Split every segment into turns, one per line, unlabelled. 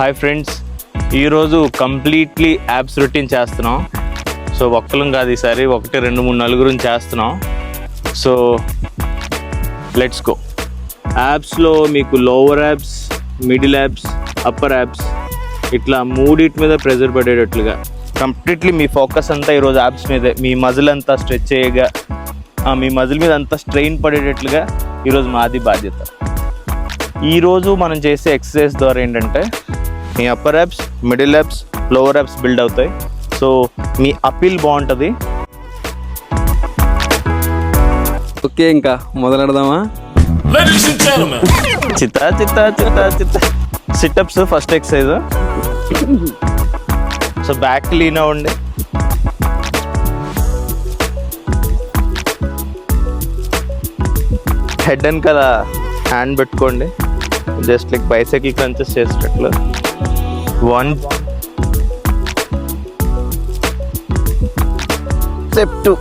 Hi friends, ఈరోజు completely abs routine చేస్తున్నాం. So ఒక్కలం కాదు, ఈసారి 1, 2, 3, 4 చేస్తున్నాం. So let's go. యాబ్స్లో మీకు lower abs, middle abs, upper abs ఇట్లా మూడిటి మీద ప్రెజర్ పడేటట్లుగా కంప్లీట్లీ మీ ఫోకస్ అంతా ఈరోజు యాబ్స్ మీదే. మీ మజిల్ అంతా స్ట్రెచ్ చేయగా, మీ మజిల్ మీద అంతా స్ట్రెయిన్ పడేటట్లుగా ఈరోజు మాది బాధ్యత. ఈరోజు మనం చేసే ఎక్సర్సైజ్ ద్వారా ఏంటంటే మీ upper abs, middle abs, lower abs build అవుతాయి. సో మీ అపీల్ బాగుంటుంది.
ఓకే, ఇంకా మొదలెడదామా?
చిత్తా చిత్తా చిత్తా చిత్తా. Situps first exercise. So back lean అవ్వండి. హెడ్ అండ్ కదా హ్యాండ్ పెట్టుకోండి, జస్ట్ లైక్ బైసైకిల్ క్రంచెస్ చేసేటట్లు. 1 స్టెప్ 2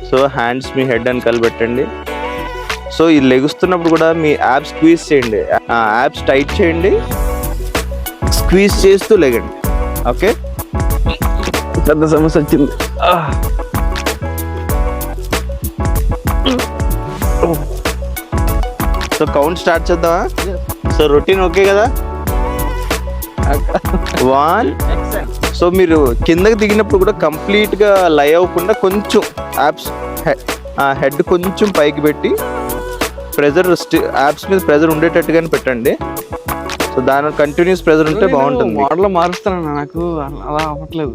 సో హ్యాండ్స్ మీ హెడ్ అండ్ కలిపెట్టండి. సో ఇది లెగుస్తున్నప్పుడు కూడా మీ యాబ్స్ స్క్వీజ్ చేయండి, యాబ్స్ టైట్ చేయండి, స్క్వీజ్ చేస్తూ లెగండి. ఓకే,
పెద్ద సమస్య వచ్చింది.
సో కౌంట్ స్టార్ట్ చేద్దామా? సో రొటీన్ ఓకే కదా? 1. సో మీరు కిందకి దిగినప్పుడు కూడా కంప్లీట్గా లై అవ్వకుండా కొంచెం యాబ్స్ హెడ్ కొంచెం పైకి పెట్టి ప్రెజర్ యాబ్స్ మీద ప్రెజర్ ఉండేటట్టుగానే పెట్టండి. సో దాని కంటిన్యూస్ ప్రెజర్ ఉంటే బాగుంటుంది.
మోడల్ మారుస్తాను, నాకు అలా అవ్వట్లేదు.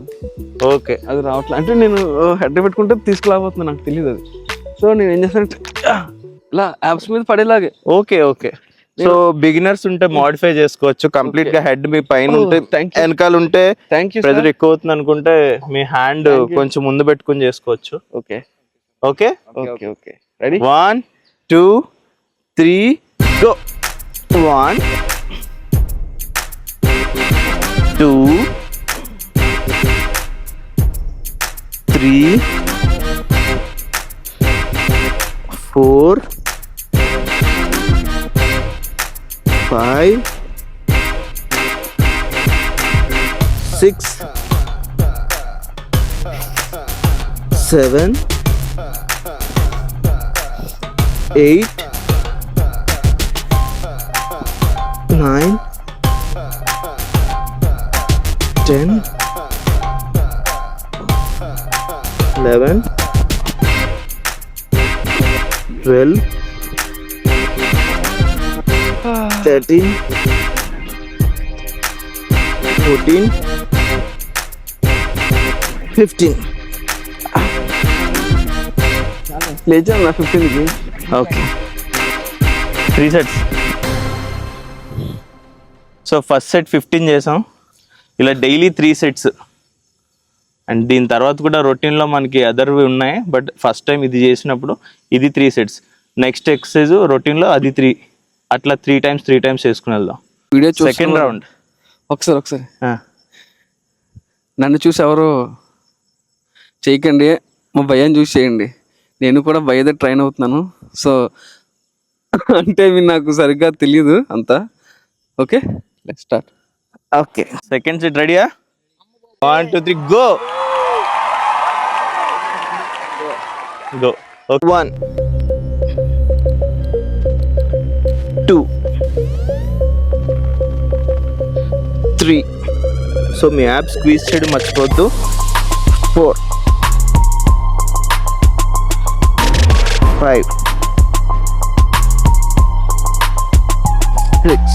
ఓకే,
అది రావట్లేదు. అంటే నేను హెడ్ పెట్టుకుంటే తీసుకురాబోతుంది, నాకు తెలియదు అది. సో నేను ఏం చేస్తానంటే ఇలా యాప్స్ మీద పడేలాగే.
Okay okay. సో బిగినర్స్ ఉంటే మోడిఫై చేసుకోవచ్చు. కంప్లీట్ గా హెడ్ మీ పైన ఉంటే, వెనకాల ఉంటే ప్రెజర్ ఎక్కువ అవుతుంది అనుకుంటే మీ హ్యాండ్ కొంచెం ముందు పెట్టుకుని చేసుకోవచ్చు.
Okay
okay
okay okay. Ready?
1, 2, 3 go. 1, 2, 3, 4, 5, 6, 7, 8, 9, 10, 11, 12, 13, 14, 15.
లేచాను నా 15కి.
Okay, 3 sets. So first set 15 చేసాం. ఇలా డైలీ 3 sets. అండ్ దీని తర్వాత కూడా రొటీన్లో మనకి అదర్వి ఉన్నాయి, బట్ ఫస్ట్ టైం ఇది చేసినప్పుడు ఇది 3 sets. నెక్స్ట్ ఎక్సర్సైజ్ రొటీన్లో అది 3. అట్లా 3 times చేసుకుని వెళ్దాం.
Video
second round.
ఒకసారి నన్ను చూసి ఎవరు చేయకండి, మా భయాన్ని చూసి చేయండి. నేను కూడా భయదే ట్రైన్ అవుతున్నాను. సో అంటే మీరు నాకు సరిగ్గా తెలియదు అంతా. Okay, let's start.
Okay, second set రెడీయా? 1, 2, 3 గో. 1, 2, 3. సో మీ యాప్ స్క్వీజ్ చేయడం మర్చిపోవద్దు. 4, 5, 6,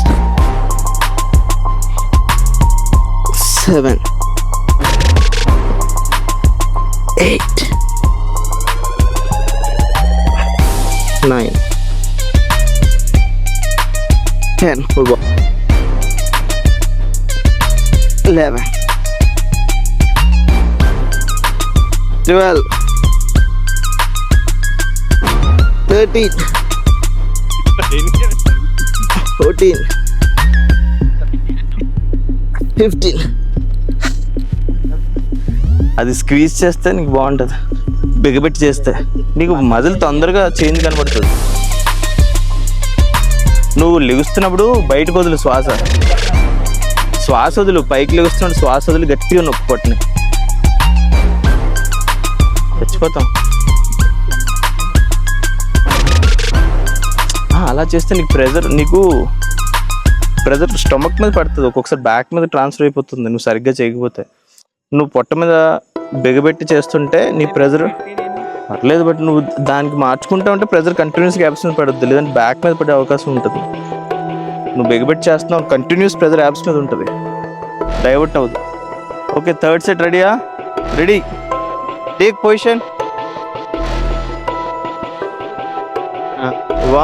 7, 8, 9, 10, 11, 12, 13, 14, 15. అది స్క్వీజ్ చేస్తే నీకు బాగుంటుంది. బిగబెట్టి చేస్తే నీకు మజిల్ తొందరగా చేంజ్ కనబడుతుంది. నువ్వు లెగుస్తున్నప్పుడు బయటకు వదులు శ్వాస వదులు, పైకి లెగుస్తున్నప్పుడు శ్వాస వదులు గట్టిగా నొక్కు పట్టుని, చచ్చిపోతాం. అలా చేస్తే నీకు ప్రెజర్ స్టమక్ మీద పడుతుంది, ఒక్కొక్కసారి బ్యాక్ మీద ట్రాన్స్ఫర్ అయిపోతుంది నువ్వు సరిగ్గా చేయకపోతే. నువ్వు పొట్ట మీద బిగబెట్టి చేస్తుంటే నీ ప్రెజర్ పర్లేదు, బట్ నువ్వు దానికి మార్చుకుంటా ఉంటే ప్రెజర్ కంటిన్యూస్గా యాబ్స్ మీద పడుతుంది, లేదంటే బ్యాక్ మీద పడే అవకాశం ఉంటుంది. నువ్వు బిగబెట్టి చేస్తున్నావు, కంటిన్యూస్ ప్రెజర్ యాబ్స్ మీద ఉంటుంది, డైవర్ట్ అవుతుంది. ఓకే, థర్డ్ సెట్ రెడీయా? Ready, take position.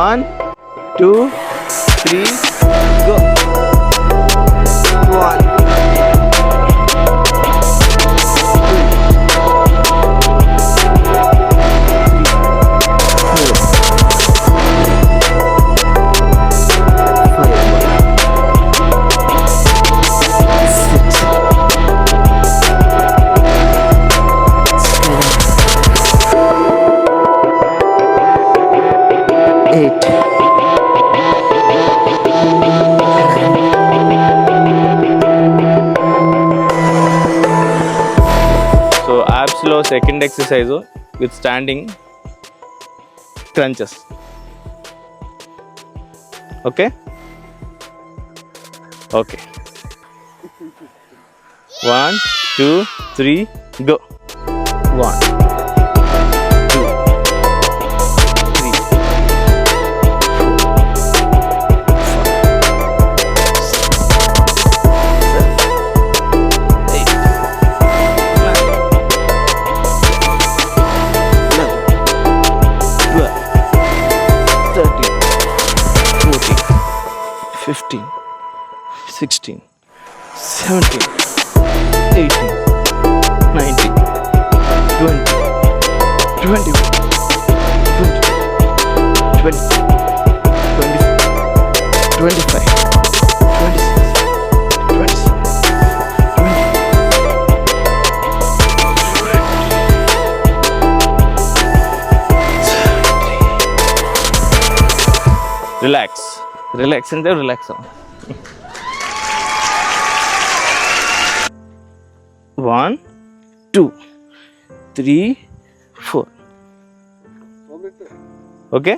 1 2 3 go. 1 లో second exercise with standing crunches. Okay 1 2 3 go. 1 2 3 15 16 17 18 19 20 21 22 25 26 relax అంటే రిలాక్స్. 1 2 3 4 ఓకే.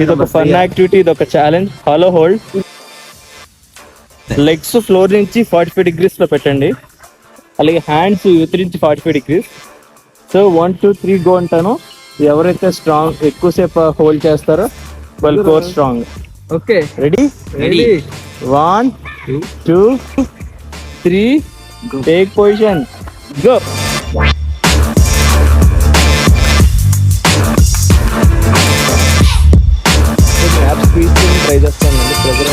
ఇది ఒక ఫన్ యాక్టివిటీ, ఇది ఒక challenge. Hollow hold, legs floor నుంచి 45 degrees లో పెట్టండి, అలాగే హ్యాండ్స్ యువతి నుంచి 45 degrees. సో 1 2 3 గో అంటాను. ఎవరైతే స్ట్రాంగ్ ఎక్కువసేపు హోల్డ్ చేస్తారో వాళ్ళు core strong. Okay ready? 1 2 3 take position, go. Try చేస్తానండి, ప్రెజర్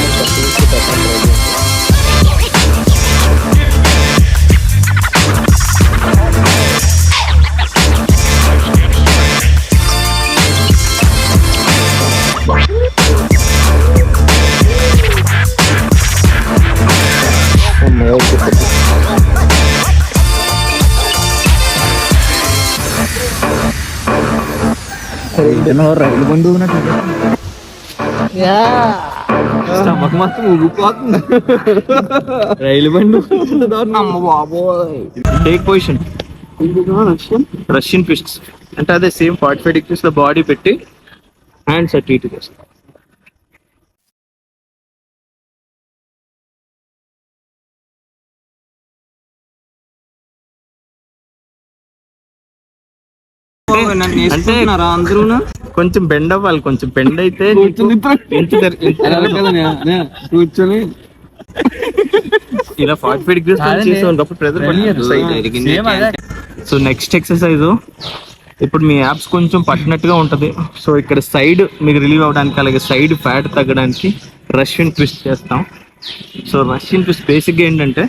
రైలు బండి రైలు బండి. టేక్ పొజిషన్, రష్యన్ ట్విస్ట్ అంటే అదే సేమ్ 45 degrees లో బాడీ పెట్టి హ్యాండ్స్ అటు ఇటు చేస్తాం. అంటే అందరూ కొంచెం బెండ్ అవ్వాలి, కొంచెం బెండ్ అయితే కూర్చొని ఇలా 45 degrees చేసాను. సో నెక్స్ట్ ఎక్సర్సైజ్, ఇప్పుడు మీ యాప్స్ కొంచెం పట్టినట్టుగా ఉంటది. సో ఇక్కడ సైడ్ మీకు రిలీవ్ అవ్వడానికి, అలాగే సైడ్ ఫ్యాట్ తగ్గడానికి రష్యన్ ట్విస్ట్ చేస్తాం. సో రష్యన్ ట్విస్ట్ బేసిక్గా ఏంటంటే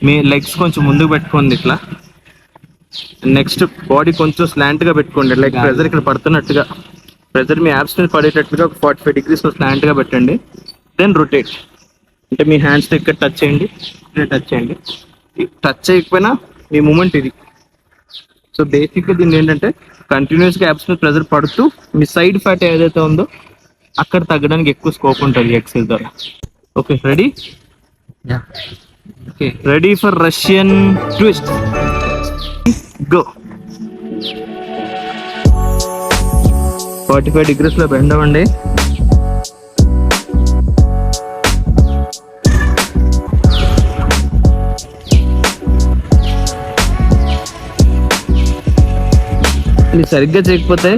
మీ లెగ్స్ కొంచెం ముందుకు పెట్టుకోండి ఇట్లా. నెక్స్ట్ బాడీ కొంచెం స్లాంట్ గా పెట్టుకోండి, లైక్ ప్రెజర్ ఇక్కడ పడుతున్నట్టుగా, ప్రెజర్ మీ యాప్స్ మీద పడేటట్టుగా ఒక 45 degrees స్లాంట్ గా పెట్టండి. దెన్ రొటేట్, అంటే మీ హ్యాండ్స్ తో ఇక్కడ టచ్ చేయండి, ఇక్కడ టచ్ చేయండి. టచ్ చేయకపోయినా మీ మూమెంట్ ఇది. సో బేసిక్ గా దీన్ని ఏంటంటే కంటిన్యూస్ గా యాప్స్ మీద ప్రెజర్ పడుతూ మీ సైడ్ ఫ్యాట్ ఏదైతే ఉందో అక్కడ తగ్గడానికి ఎక్కువ స్కోప్ ఉంటుంది ఎక్సర్సైజ్ ద్వారా. Okay, ready? Okay, ready for Russian twist, go. 45 degrees లో బెండ్ అవ్వండి. ఇది సరిగ్గా చేయకపోతే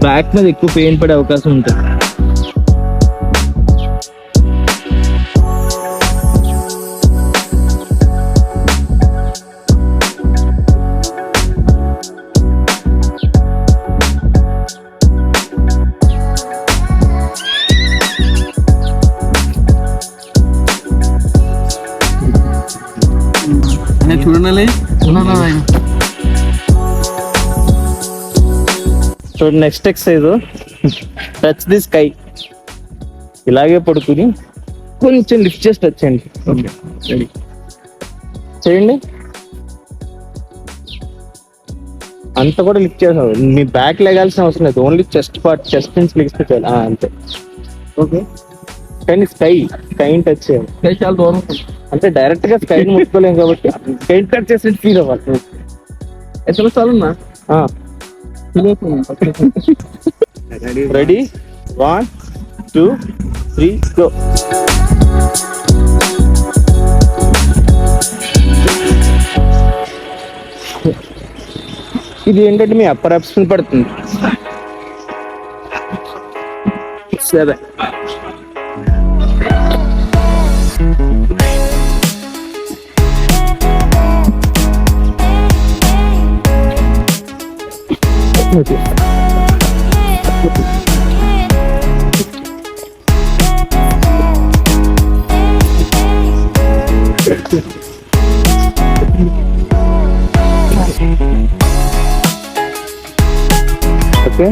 బ్యాక్ మీద ఎక్కువ పెయిన్ పడే అవకాశం ఉంటుంది.
చూడండి.
So next exercise, touch the sky. ఇలాగే పడుకుని కొంచెం లిఫ్ట్ చేసి టచ్ చేయండి. ఓకే, రెడీ చేయండి. అంత కూడా లిఫ్ట్ చేసావు, మీ బ్యాక్ లెగాల్సిన అవసరం లేదు, ఓన్లీ చెస్ట్ పార్ట్, చెస్ట్ నుంచి లిగిస్తే చాలు, అంతే. ఓకే, కానీ స్కైని టచ్ చేయాలి.
స్కై చాలా దూరం,
అంటే డైరెక్ట్ గా స్కైని ముట్టుకోలేము కాబట్టి స్కై టచ్ చేసి ఫీల్ అవ్వాలి.
ఎట్లా చాలన్నా?
Ready, 1 2 3 go. ఇది ఏంటంటే మీ అప్పర్ యాప్స్ పడుతుంది. 7 okay. Okay,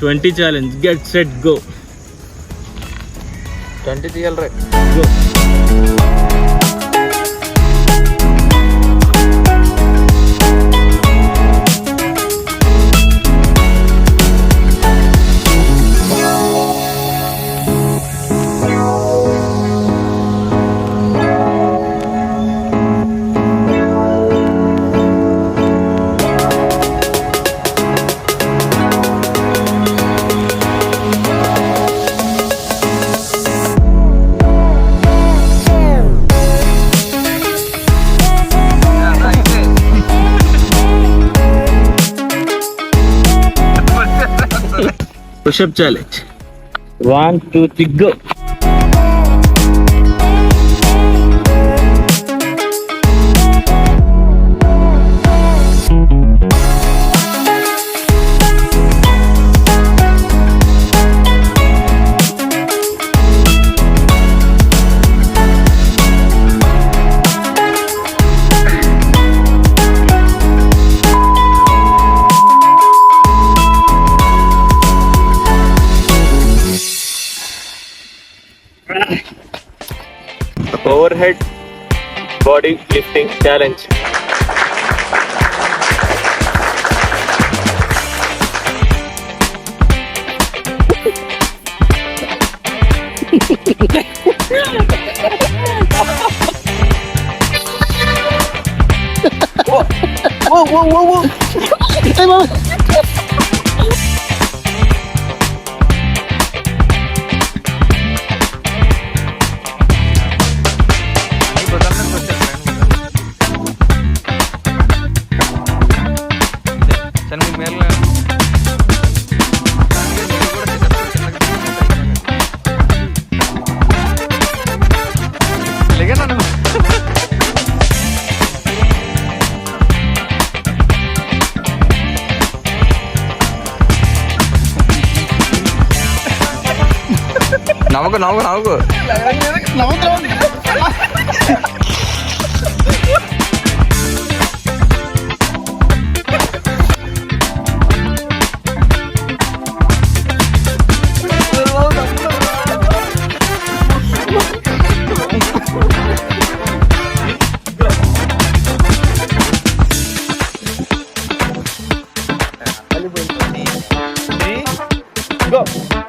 20 challenge, get set go.
20 తీయాలి right,
go. Push-up challenge. 1 2 3 go. Head body lifting challenge.
నవ్వుకు నవ్వుకు నవ్వుకు
Go.